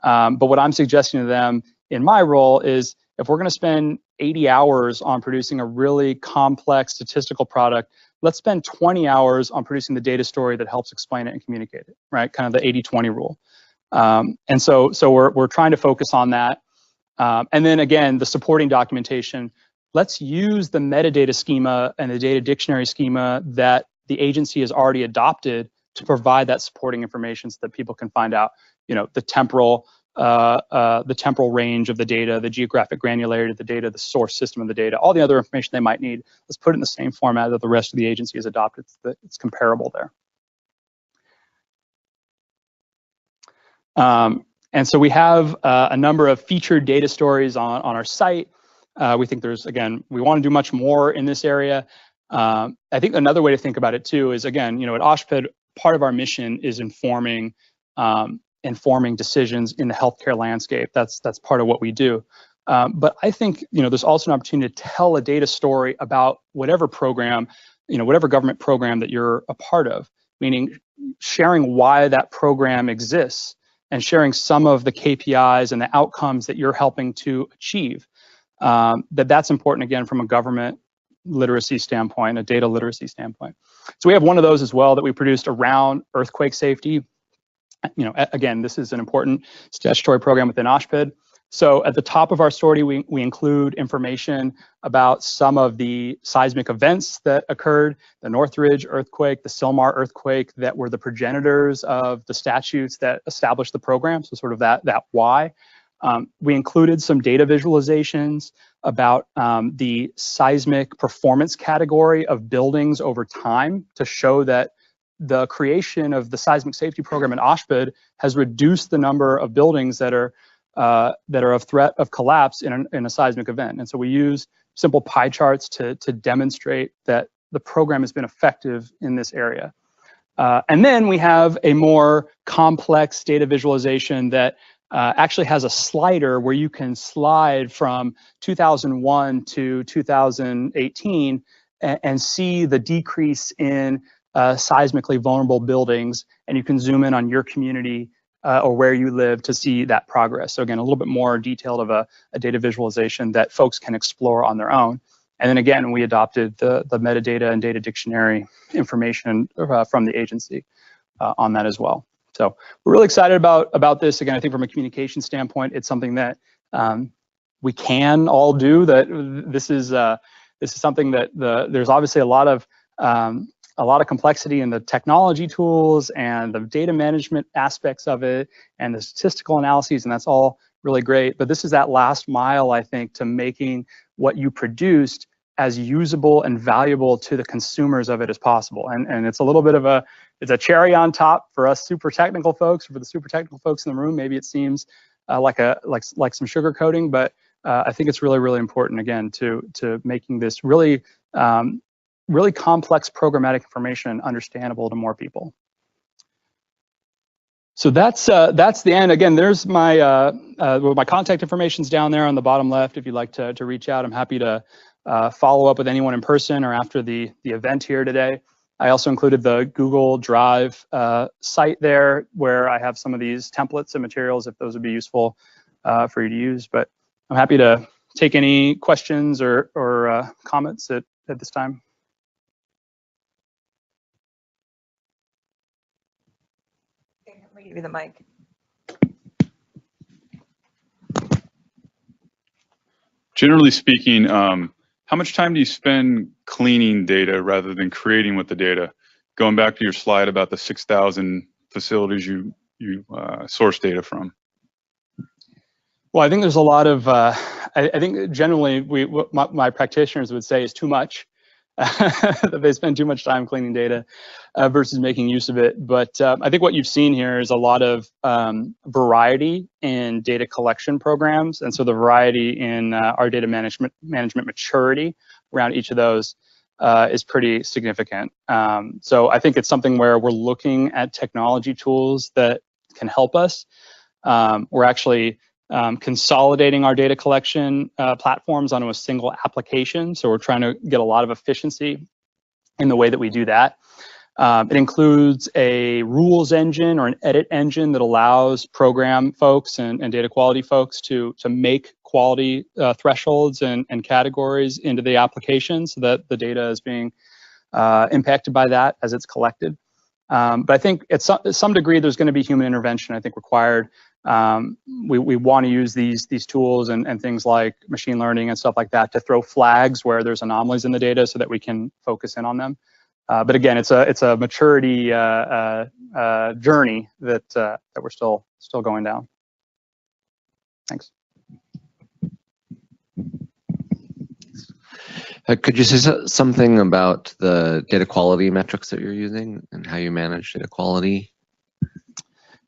But what I'm suggesting to them in my role is, if we're going to spend 80 hours on producing a really complex statistical product, let's spend 20 hours on producing the data story that helps explain it and communicate it, right? Kind of the 80-20 rule. And so we're trying to focus on that. And then again, the supporting documentation. Let's use the metadata schema and the data dictionary schema that the agency has already adopted to provide that supporting information so that people can find out, the temporal range of the data, the geographic granularity of the data, the source system of the data, all the other information they might need. Let's put it in the same format that the rest of the agency has adopted so that it's comparable there. And so we have a number of featured data stories on our site. We think there's, again, we want to do much more in this area. I think another way to think about it too is, again, at OSHPD, part of our mission is informing decisions in the healthcare landscape. That's part of what we do. But I think there's also an opportunity to tell a data story about whatever program, whatever government program that you're a part of, meaning sharing why that program exists and sharing some of the KPIs and the outcomes that you're helping to achieve. That's important, again, from a government literacy standpoint, a data literacy standpoint. So we have one of those as well that we produced around earthquake safety. Again, this is an important statutory program within OSHPD. So at the top of our story, we include information about some of the seismic events that occurred, the Northridge earthquake, the Sylmar earthquake, that were the progenitors of the statutes that established the program, so sort of that why. We included some data visualizations about the seismic performance category of buildings over time to show that the creation of the seismic safety program in OSHPD has reduced the number of buildings that are of threat of collapse in a seismic event. And so we use simple pie charts to demonstrate that the program has been effective in this area. And then we have a more complex data visualization that actually has a slider where you can slide from 2001 to 2018 and see the decrease in seismically vulnerable buildings, and you can zoom in on your community or where you live to see that progress. So again, a little bit more detailed of a data visualization that folks can explore on their own. And then again, we adopted the metadata and data dictionary information from the agency on that as well. So we're really excited about this. Again, I think from a communication standpoint, it's something that we can all do. That this is something that there's obviously a lot of complexity in the technology tools and the data management aspects of it and the statistical analyses, and that's all really great. But this is that last mile, I think, to making what you produced as usable and valuable to the consumers of it as possible. And it's a little bit of it's a cherry on top for us super technical folks. For the super technical folks in the room, maybe it seems like some sugar coating, but I think it's really, really important, again, to making this really really complex programmatic information understandable to more people. So that's the end. Again, there's my my contact information's down there on the bottom left. If you'd like to reach out, I'm happy to follow up with anyone in person or after the event here today. I also included the Google Drive site there, where I have some of these templates and materials if those would be useful for you to use. But I'm happy to take any questions or comments at this time. Okay, I'm gonna give you the mic. Generally speaking, how much time do you spend cleaning data rather than creating with the data? Going back to your slide about the 6,000 facilities you source data from. Well, I think there's a lot of, I think generally my practitioners would say is too much. That they spend too much time cleaning data versus making use of it. But I think what you've seen here is a lot of variety in data collection programs. And so the variety in our data management maturity around each of those is pretty significant. So I think it's something where we're looking at technology tools that can help us. We're actually consolidating our data collection platforms onto a single application. So we're trying to get a lot of efficiency in the way that we do that. It includes a rules engine or an edit engine that allows program folks and data quality folks to make quality thresholds and categories into the application so that the data is being impacted by that as it's collected. But I think at some degree there's going to be human intervention, I think, required. We want to use these tools and things like machine learning and stuff like that to throw flags where there's anomalies in the data so that we can focus in on them. But again, it's a maturity journey that we're still going down. Thanks. Could you say something about the data quality metrics that you're using and how you manage data quality?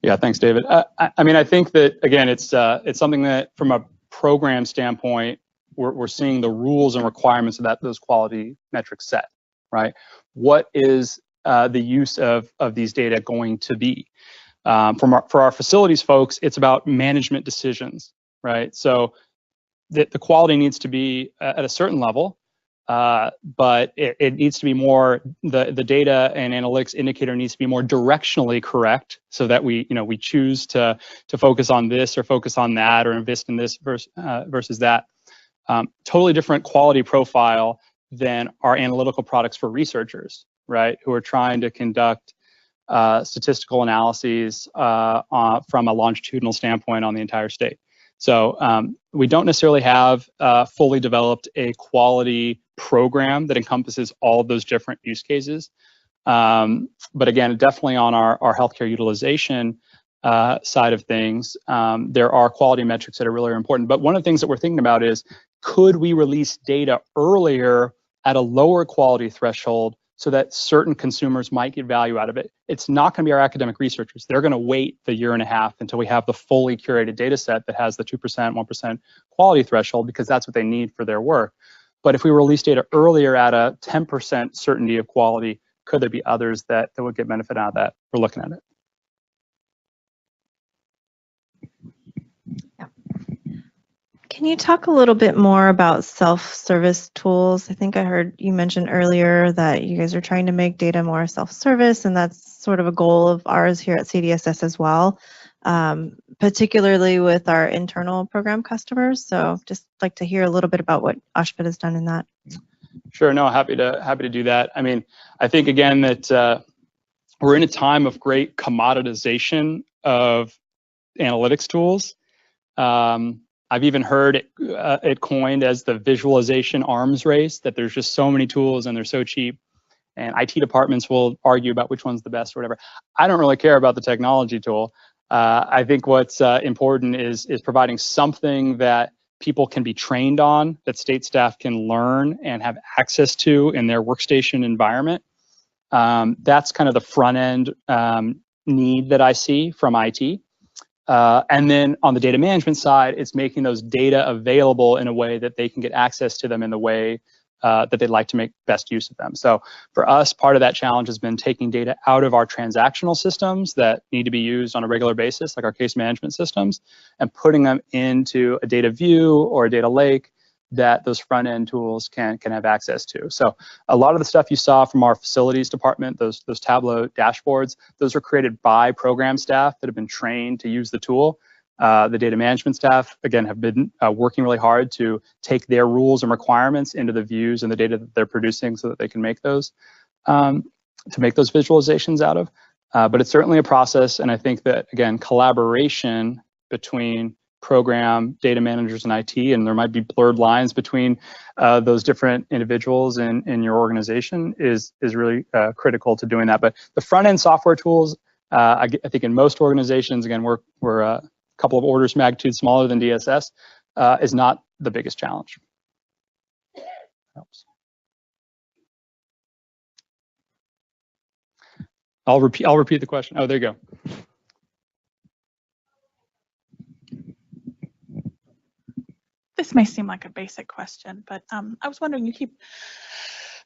Yeah, thanks, David. I mean, I think that, again, it's something that from a program standpoint, we're seeing the rules and requirements of those quality metrics set, right? What is the use of these data going to be? For our facilities folks, it's about management decisions, right? So the quality needs to be at a certain level, but it needs to be more, the data and analytics indicator needs to be more directionally correct so that we choose to focus on this or focus on that or invest in this versus that. Totally different quality profile than our analytical products for researchers, right? Who are trying to conduct statistical analyses from a longitudinal standpoint on the entire state. So we don't necessarily have fully developed a quality program that encompasses all of those different use cases. But again, definitely on our healthcare utilization side of things, there are quality metrics that are really important. But one of the things that we're thinking about is, could we release data earlier at a lower quality threshold so that certain consumers might get value out of it? It's not going to be our academic researchers. They're going to wait the year and a half until we have the fully curated data set that has the 2%, 1% quality threshold, because that's what they need for their work. But if we release data earlier at a 10% certainty of quality, could there be others that would get benefit out of that? We're looking at it. Can you talk a little bit more about self-service tools? I think I heard you mention earlier that you guys are trying to make data more self-service, and that's sort of a goal of ours here at CDSS as well. particularly with our internal program customers. So just like to hear a little bit about what OSHPD has done in that. Sure, no, happy to do that. I mean, I think again that we're in a time of great commoditization of analytics tools. I've even heard it coined as the visualization arms race, that there's just so many tools and they're so cheap. And IT departments will argue about which one's the best or whatever. I don't really care about the technology tool. I think what's important is providing something that people can be trained on, that state staff can learn and have access to in their workstation environment. That's kind of the front end need that I see from IT. And then on the data management side, it's making those data available in a way that they can get access to them in the way that they'd like to make best use of them. So for us, part of that challenge has been taking data out of our transactional systems that need to be used on a regular basis, like our case management systems, and putting them into a data view or a data lake that those front end tools can have access to. So a lot of the stuff you saw from our facilities department, those Tableau dashboards, those were created by program staff that have been trained to use the tool. The data management staff, again, have been working really hard to take their rules and requirements into the views and the data that they're producing so that they can make those, visualizations out of. But it's certainly a process, and I think that, again, collaboration between program, data managers, and IT, and there might be blurred lines between those different individuals in your organization is really critical to doing that. But the front-end software tools, I think in most organizations, again, we're a couple of orders of magnitude smaller than DSS, is not the biggest challenge. Helps. I'll repeat the question. Oh, there you go. This may seem like a basic question, but I was wondering, you keep,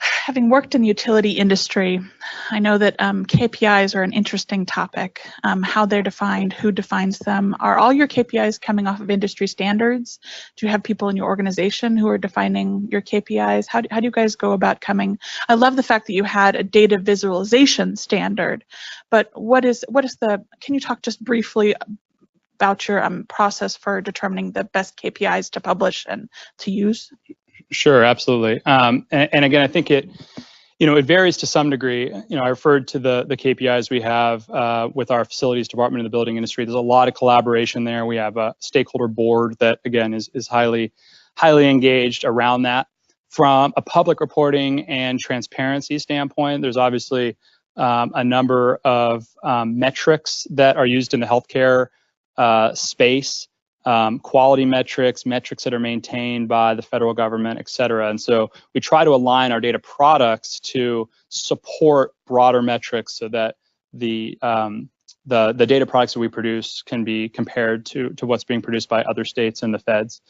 having worked in the utility industry, I know that KPIs are an interesting topic, how they're defined, who defines them. Are all your KPIs coming off of industry standards? Do you have people in your organization who are defining your KPIs? How do you guys go about coming? I love the fact that you had a data visualization standard, but what is the, can you talk just briefly about your process for determining the best KPIs to publish and to use? Sure, absolutely. And again, I think it varies to some degree. I referred to the KPIs we have with our facilities department in the building industry. There's a lot of collaboration there. We have a stakeholder board that, again, is highly engaged around that. From a public reporting and transparency standpoint, there's obviously a number of metrics that are used in the healthcare space, quality metrics that are maintained by the federal government, et cetera. And so we try to align our data products to support broader metrics so that the data products that we produce can be compared to what's being produced by other states and the feds.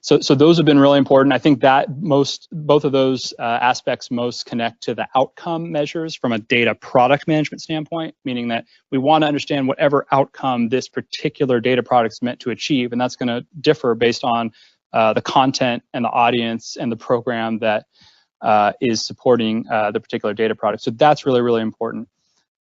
So those have been really important. I think that both of those aspects most connect to the outcome measures from a data product management standpoint, meaning that we want to understand whatever outcome this particular data product is meant to achieve, and that's going to differ based on the content and the audience and the program that is supporting the particular data product. So that's really, really important.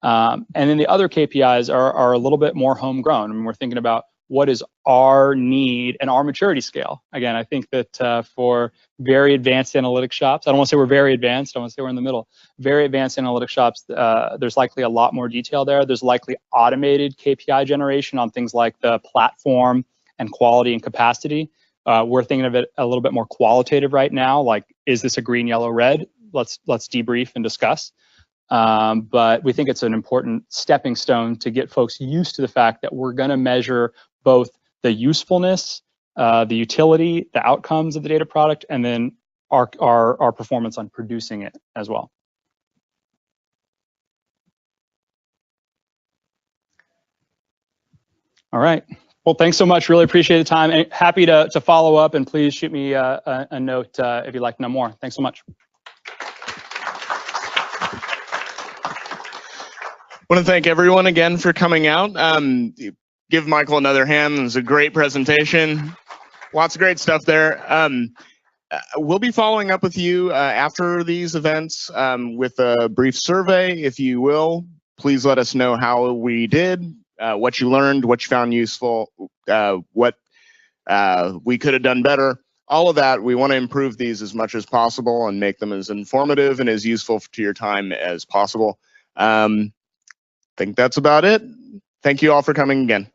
And then the other KPIs are a little bit more homegrown. I mean, we're thinking about what is our need and our maturity scale. Again, I think that for very advanced analytics shops, I don't want to say we're very advanced, I want to say we're in the middle. Very advanced analytics shops, there's likely a lot more detail there. There's likely automated KPI generation on things like the platform and quality and capacity. We're thinking of it a little bit more qualitative right now, like, is this a green, yellow, red? Let's debrief and discuss. But we think it's an important stepping stone to get folks used to the fact that we're going to measure both the usefulness, the utility, the outcomes of the data product, and then our performance on producing it as well. All right. Well, thanks so much. Really appreciate the time. And happy to follow up, and please shoot me a note if you'd like to know more. Thanks so much. I want to thank everyone again for coming out. Give Michael another hand. It was a great presentation. Lots of great stuff there. We'll be following up with you after these events with a brief survey. If you will, please let us know how we did. what you learned, what you found useful, what we could have done better. All of that, we want to improve these as much as possible and make them as informative and as useful to your time as possible. I think that's about it. Thank you all for coming again.